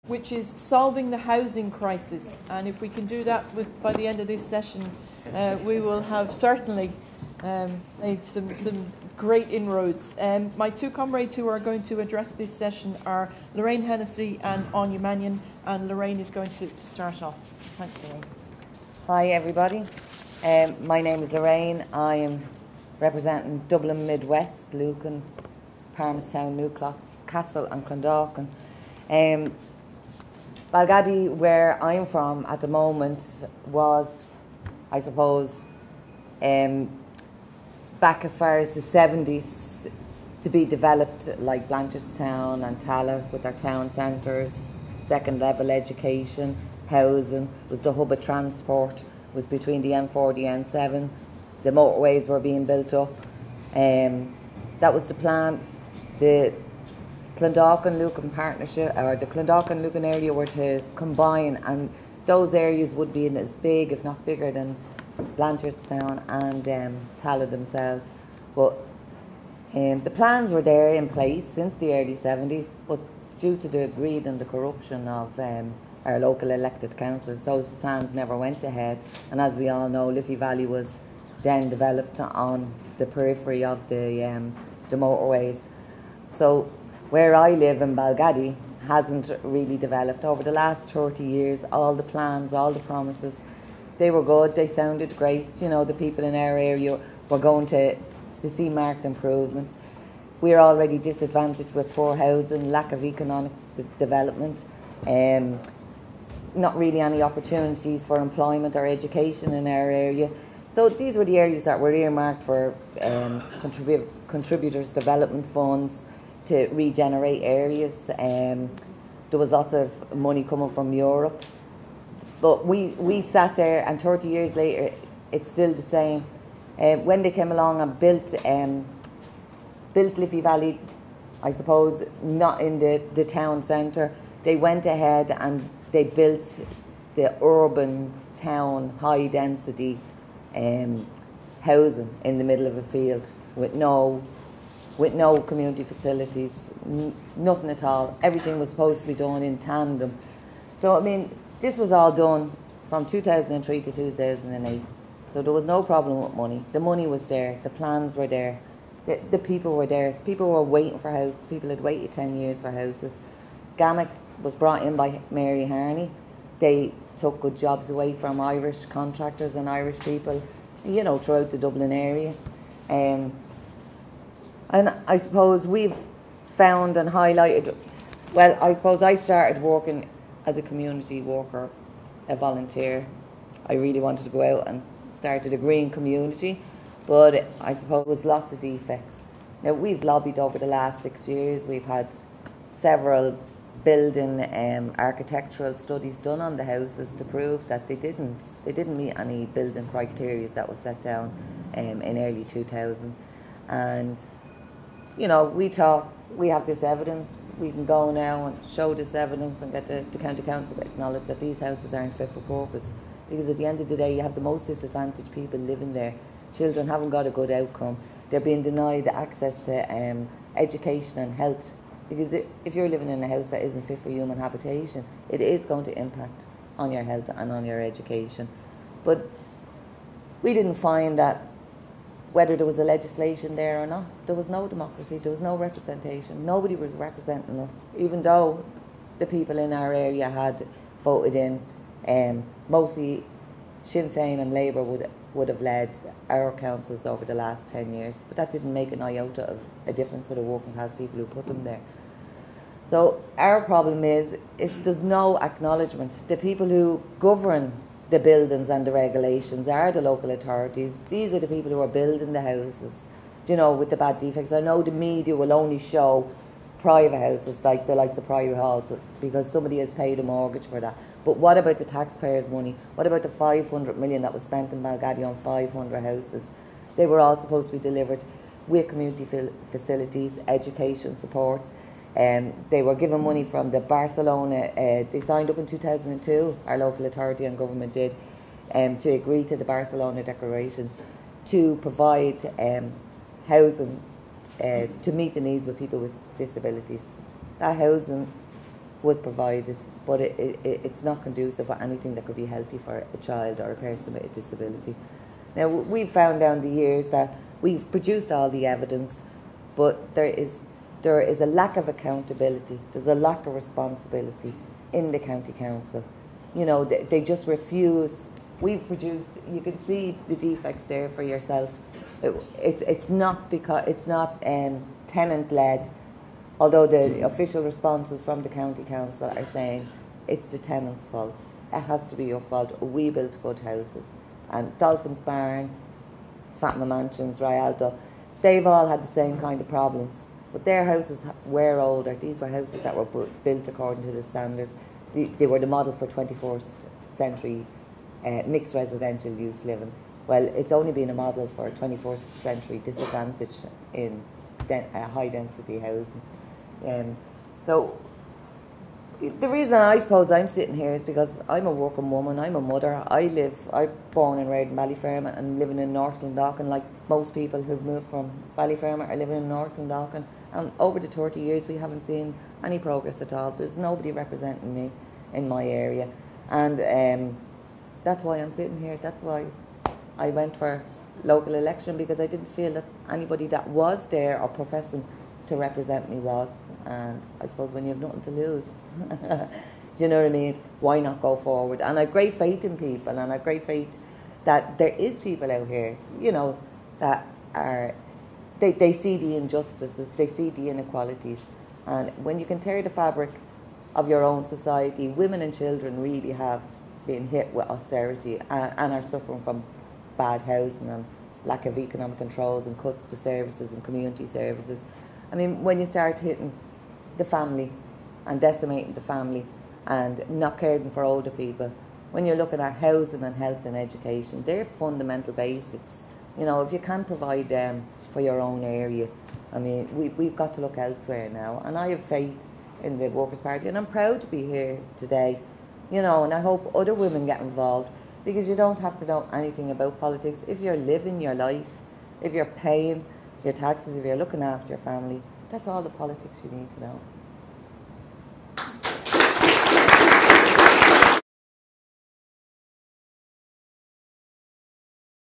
which is solving the housing crisis. And if we can do that by the end of this session, we will have certainly made some great inroads. My two comrades who are going to address this session are Lorraine Hennessy and Aine Mannion, and Lorraine is going to start off. Thanks, Lorraine. Hi everybody, my name is Lorraine. I am representing Dublin Midwest, Lucan, Palmerstown, Newcastle and Clondalkin. Balgaddy, where I'm from at the moment, was, I suppose, back as far as the 70s to be developed like Blanchardstown and Tallaght with their town centres, second level education, housing, was the hub of transport, was between the M40 and M7. The motorways were being built up. That was the plan. The Clondalkin-Lucan partnership, or the Clondalkin-Lucan area, were to combine, and those areas would be as big, if not bigger, than Blanchardstown and Tallaght themselves. But the plans were there in place since the early 70s, but due to the greed and the corruption of our local elected councillors, those plans never went ahead. And as we all know, Liffey Valley was then developed on the periphery of the motorways. So where I live in Balgaddy hasn't really developed. Over the last 30 years, all the plans, all the promises, they were good, they sounded great. You know, the people in our area were going to see marked improvements. We're already disadvantaged with poor housing, lack of economic development, not really any opportunities for employment or education in our area. So these were the areas that were earmarked for contributors development funds to regenerate areas. There was lots of money coming from Europe. But we sat there, and 30 years later, it's still the same. When they came along and built Liffey Valley, I suppose, not in the town centre, they went ahead and they built the urban town, high density housing in the middle of a field with no community facilities, nothing at all. Everything was supposed to be done in tandem. So, I mean, this was all done from 2003 to 2008. So there was no problem with money. The money was there. The plans were there. The people were there. People were waiting for houses. People had waited 10 years for houses. Gammock was brought in by Mary Harney. They took good jobs away from Irish contractors and Irish people, you know, throughout the Dublin area. And I suppose we've found and highlighted, well, I suppose I started working as a community worker, a volunteer. I really wanted to go out and started a green community, but I suppose there was lots of defects. Now, we've lobbied over the last 6 years. We've had several building architectural studies done on the houses to prove that they didn't meet any building criteria that was set down in early 2000. And you know, we thought, we have this evidence, we can go now and show this evidence and get the county council to acknowledge that these houses aren't fit for purpose. Because at the end of the day, you have the most disadvantaged people living there. Children haven't got a good outcome. They're being denied access to education and health. Because if you're living in a house that isn't fit for human habitation, it is going to impact on your health and on your education. But we didn't find that whether there was a legislation there or not, there was no democracy, there was no representation. Nobody was representing us, even though the people in our area had voted in. Mostly Sinn Féin and Labour would have led our councils over the last 10 years, but that didn't make an iota of a difference for the working class people who put them there. So our problem is there's no acknowledgement. The people who govern the buildings and the regulations are the local authorities. These are the people who are building the houses, you know, with the bad defects. I know the media will only show private houses, like the likes of private halls, because somebody has paid a mortgage for that. But what about the taxpayers' money? What about the 500 million that was spent in Balgaddy on 500 houses? They were all supposed to be delivered with community facilities, education supports. They were given money from the Barcelona, they signed up in 2002, our local authority and government did, to agree to the Barcelona Declaration to provide housing to meet the needs of people with disabilities. That housing was provided, but it's not conducive for anything that could be healthy for a child or a person with a disability. Now, we've found down the years that we've produced all the evidence, but there is a lack of accountability. There's a lack of responsibility in the county council. You know, they just refuse. We've produced, you can see the defects there for yourself. It's not tenant-led, although the official responses from the county council are saying it's the tenant's fault. It has to be your fault. We built good houses. And Dolphin's Barn, Fatima Mansions, Rialto, they've all had the same kind of problems. But their houses were older. These were houses that were built according to the standards. They were the model for 21st century mixed residential use living. Well, it's only been a model for 21st century disadvantage in high density housing. So the reason I suppose I'm sitting here is because I'm a working woman, I'm a mother. I'm born and reared in Ballyfermot and living in North Glendalough, like most people who've moved from Ballyfermot are living in North Glendalough. And over the 30 years we haven't seen any progress at all. There's nobody representing me in my area. And that's why I'm sitting here. That's why I went for local election, because I didn't feel that anybody that was there or professing to represent me was. And I suppose when you have nothing to lose, do you know what I mean? Why not go forward? And I have great faith in people, and I have great faith that there is people out here, you know, that are, they see the injustices, they see the inequalities. And when you can tear the fabric of your own society, women and children really have been hit with austerity and are suffering from bad housing and lack of economic controls and cuts to services and community services. I mean, when you start hitting the family and decimating the family and not caring for older people, when you're looking at housing and health and education, they're fundamental basics. You know, if you can't provide them for your own area, I mean, we've got to look elsewhere now. And I have faith in the Workers' Party, and I'm proud to be here today, you know, and I hope other women get involved, because you don't have to know anything about politics. If you're living your life, if you're paying your taxes, if you're looking after your family, that's all the politics you need to know.